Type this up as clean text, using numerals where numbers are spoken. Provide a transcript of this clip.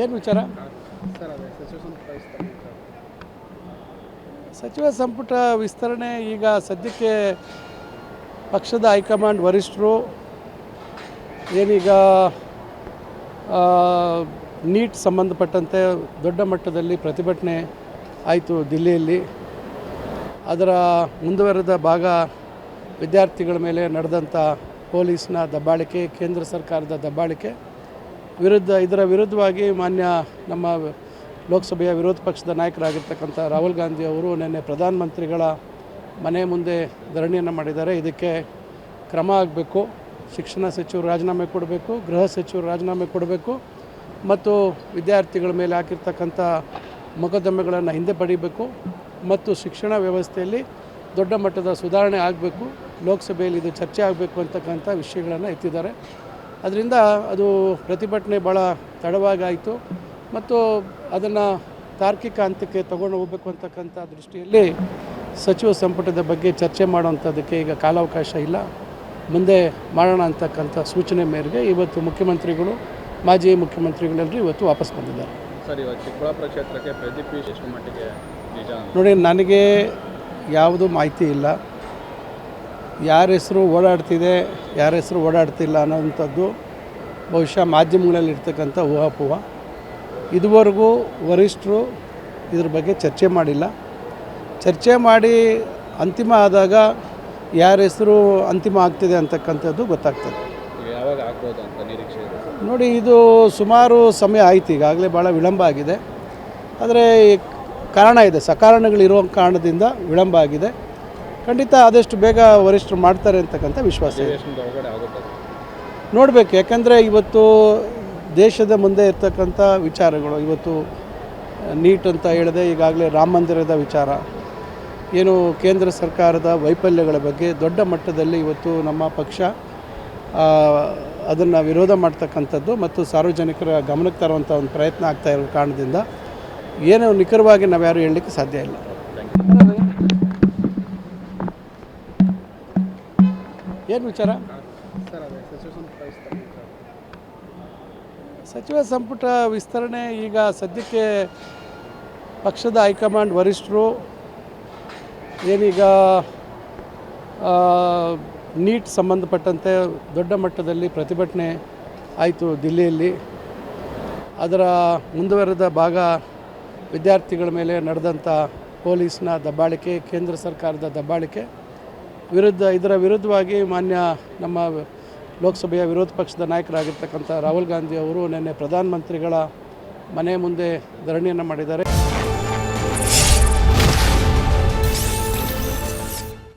ಏನು ವಿಚಾರ? ಸರ್ ಅದೇ ಸಚಿವ ಸಂಪುಟ ವಿಸ್ತರಣೆ ಈಗ ಸದ್ಯಕ್ಕೆ ಪಕ್ಷದ ಹೈಕಮಾಂಡ್ ವರಿಷ್ಠರು ಏನೀಗ ನೀಟ್ ಸಂಬಂಧಪಟ್ಟಂತೆ ದೊಡ್ಡ ಮಟ್ಟದಲ್ಲಿ ಪ್ರತಿಭಟನೆ ಆಯಿತು ದಿಲ್ಲಿಯಲ್ಲಿ. ಅದರ ಮುಂದುವರೆದ ಭಾಗ ವಿದ್ಯಾರ್ಥಿಗಳ ಮೇಲೆ ನಡೆದಂಥ ಪೊಲೀಸ್ನ ದಬ್ಬಾಳಿಕೆ, ಕೇಂದ್ರ ಸರ್ಕಾರದ ದಬ್ಬಾಳಿಕೆ ಇದರ ವಿರುದ್ಧವಾಗಿ ಮಾನ್ಯ ನಮ್ಮ ಲೋಕಸಭೆಯ ವಿರೋಧ ಪಕ್ಷದ ನಾಯಕರಾಗಿರ್ತಕ್ಕಂಥ ರಾಹುಲ್ ಗಾಂಧಿ ಅವರು ನಿನ್ನೆ ಪ್ರಧಾನಮಂತ್ರಿಗಳ ಮನೆ ಮುಂದೆ ಧರಣಿಯನ್ನು ಮಾಡಿದ್ದಾರೆ. ಇದಕ್ಕೆ ಕ್ರಮ ಆಗಬೇಕು, ಶಿಕ್ಷಣ ಸಚಿವರು ರಾಜೀನಾಮೆ ಕೊಡಬೇಕು, ಗೃಹ ಸಚಿವರು ರಾಜೀನಾಮೆ ಕೊಡಬೇಕು ಮತ್ತು ವಿದ್ಯಾರ್ಥಿಗಳ ಮೇಲೆ ಹಾಕಿರ್ತಕ್ಕಂಥ ಮೊಕದ್ದಮೆಗಳನ್ನು ಹಿಂದೆ ಪಡಿಬೇಕು ಮತ್ತು ಶಿಕ್ಷಣ ವ್ಯವಸ್ಥೆಯಲ್ಲಿ ದೊಡ್ಡ ಮಟ್ಟದ ಸುಧಾರಣೆ ಆಗಬೇಕು, ಲೋಕಸಭೆಯಲ್ಲಿ ಇದು ಚರ್ಚೆ ಆಗಬೇಕು ಅಂತಕ್ಕಂಥ ವಿಷಯಗಳನ್ನು ಎತ್ತಿದ್ದಾರೆ. ಅದರಿಂದ ಅದು ಪ್ರತಿಭಟನೆ ಭಾಳ ತಡವಾಗಾಯಿತು ಮತ್ತು ಅದನ್ನು ತಾರ್ಕಿಕ ಹಂತಕ್ಕೆ ತಗೊಂಡು ಹೋಗಬೇಕು ಅಂತಕ್ಕಂಥ ದೃಷ್ಟಿಯಲ್ಲಿ ಸಚಿವ ಸಂಪುಟದ ಬಗ್ಗೆ ಚರ್ಚೆ ಮಾಡುವಂಥದ್ದಕ್ಕೆ ಈಗ ಕಾಲಾವಕಾಶ ಇಲ್ಲ, ಮುಂದೆ ಮಾಡೋಣ ಅಂತಕ್ಕಂಥ ಸೂಚನೆ ಮೇರೆಗೆ ಇವತ್ತು ಮುಖ್ಯಮಂತ್ರಿಗಳು, ಮಾಜಿ ಮುಖ್ಯಮಂತ್ರಿಗಳೆಲ್ಲರೂ ಇವತ್ತು ವಾಪಸ್ ಬಂದಿದ್ದಾರೆ. ಸರ್, ಇವತ್ತು ಚಿಕ್ಕಬಳ್ಳಾಪುರ ಕ್ಷೇತ್ರಕ್ಕೆ ಪ್ರದೀಪ್ ಎಷ್ಟು ಮಟ್ಟಿಗೆ ನಿಜ? ನೋಡಿ, ನನಗೆ ಯಾವುದೂ ಮಾಹಿತಿ ಇಲ್ಲ. ಯಾರ ಹೆಸರು ಓಡಾಡ್ತಿದೆ, ಯಾರ ಹೆಸರು ಓಡಾಡ್ತಿಲ್ಲ ಅನ್ನೋವಂಥದ್ದು ಬಹುಶಃ ಮಾಧ್ಯಮಗಳಲ್ಲಿ ಇರ್ತಕ್ಕಂಥ ಊಹಾಪೋಹ. ಇದುವರೆಗೂ ವರಿಷ್ಠರು ಇದ್ರ ಬಗ್ಗೆ ಚರ್ಚೆ ಮಾಡಿಲ್ಲ. ಚರ್ಚೆ ಮಾಡಿ ಅಂತಿಮ ಆದಾಗ ಯಾರ ಹೆಸರು ಅಂತಿಮ ಆಗ್ತಿದೆ ಅಂತಕ್ಕಂಥದ್ದು ಗೊತ್ತಾಗ್ತದೆ. ಯಾವಾಗ ಆಗ್ಬೋದು ಅಂತ ನಿರೀಕ್ಷೆ ಇದೆ? ನೋಡಿ, ಇದು ಸುಮಾರು ಸಮಯ ಆಯಿತು, ಈಗಾಗಲೇ ಭಾಳ ವಿಳಂಬ ಆಗಿದೆ. ಆದರೆ ಕಾರಣ ಇದೆ, ಸಕಾರಣಗಳಿರೋ ಕಾರಣದಿಂದ ವಿಳಂಬ ಆಗಿದೆ. ಖಂಡಿತ ಆದಷ್ಟು ಬೇಗ ವರಿಷ್ಠರು ಮಾಡ್ತಾರೆ ಅಂತಕ್ಕಂಥ ವಿಶ್ವಾಸ ಇದೆ. ನೋಡಬೇಕು, ಯಾಕಂದರೆ ಇವತ್ತು ದೇಶದ ಮುಂದೆ ಇರ್ತಕ್ಕಂಥ ವಿಚಾರಗಳು, ಇವತ್ತು ನೀಟ್ ಅಂತ ಹೇಳಿದೆ, ಈಗಾಗಲೇ ರಾಮ ಮಂದಿರದ ವಿಚಾರ, ಏನು ಕೇಂದ್ರ ಸರ್ಕಾರದ ವೈಫಲ್ಯಗಳ ಬಗ್ಗೆ ದೊಡ್ಡ ಮಟ್ಟದಲ್ಲಿ ಇವತ್ತು ನಮ್ಮ ಪಕ್ಷ ಅದನ್ನು ವಿರೋಧ ಮಾಡ್ತಕ್ಕಂಥದ್ದು ಮತ್ತು ಸಾರ್ವಜನಿಕರ ಗಮನಕ್ಕೆ ತರುವಂಥ ಒಂದು ಪ್ರಯತ್ನ ಆಗ್ತಾ ಇರೋ ಕಾರಣದಿಂದ ಏನು ನಿಖರವಾಗಿ ನಾವು ಯಾರು ಹೇಳಲಿಕ್ಕೆ ಸಾಧ್ಯ ಇಲ್ಲ. ಏನು ವಿಚಾರ? ಸಚಿವ ಸಂಪುಟ ವಿಸ್ತರಣೆ ಈಗ ಸದ್ಯಕ್ಕೆ ಪಕ್ಷದ ಹೈಕಮಾಂಡ್ ವರಿಷ್ಠರು ಏನೀಗ ನೀಟ್ ಸಂಬಂಧಪಟ್ಟಂತೆ ದೊಡ್ಡ ಮಟ್ಟದಲ್ಲಿ ಪ್ರತಿಭಟನೆ ಆಯಿತು ದಿಲ್ಲಿಯಲ್ಲಿ. ಅದರ ಮುಂದುವರೆದ ಭಾಗ ವಿದ್ಯಾರ್ಥಿಗಳ ಮೇಲೆ ನಡೆದಂಥ ಪೊಲೀಸ್ನ ದಬ್ಬಾಳಿಕೆ, ಕೇಂದ್ರ ಸರ್ಕಾರದ ದಬ್ಬಾಳಿಕೆ ಇದರ ವಿರುದ್ಧವಾಗಿ ಮಾನ್ಯ ನಮ್ಮ ಲೋಕಸಭೆಯ ವಿರೋಧ ಪಕ್ಷದ ನಾಯಕರಾಗಿರ್ತಕ್ಕಂಥ ರಾಹುಲ್ ಗಾಂಧಿ ಅವರು ನಿನ್ನೆ ಪ್ರಧಾನಮಂತ್ರಿಗಳ ಮನೆ ಮುಂದೆ ಧರಣಿಯನ್ನು ಮಾಡಿದ್ದಾರೆ.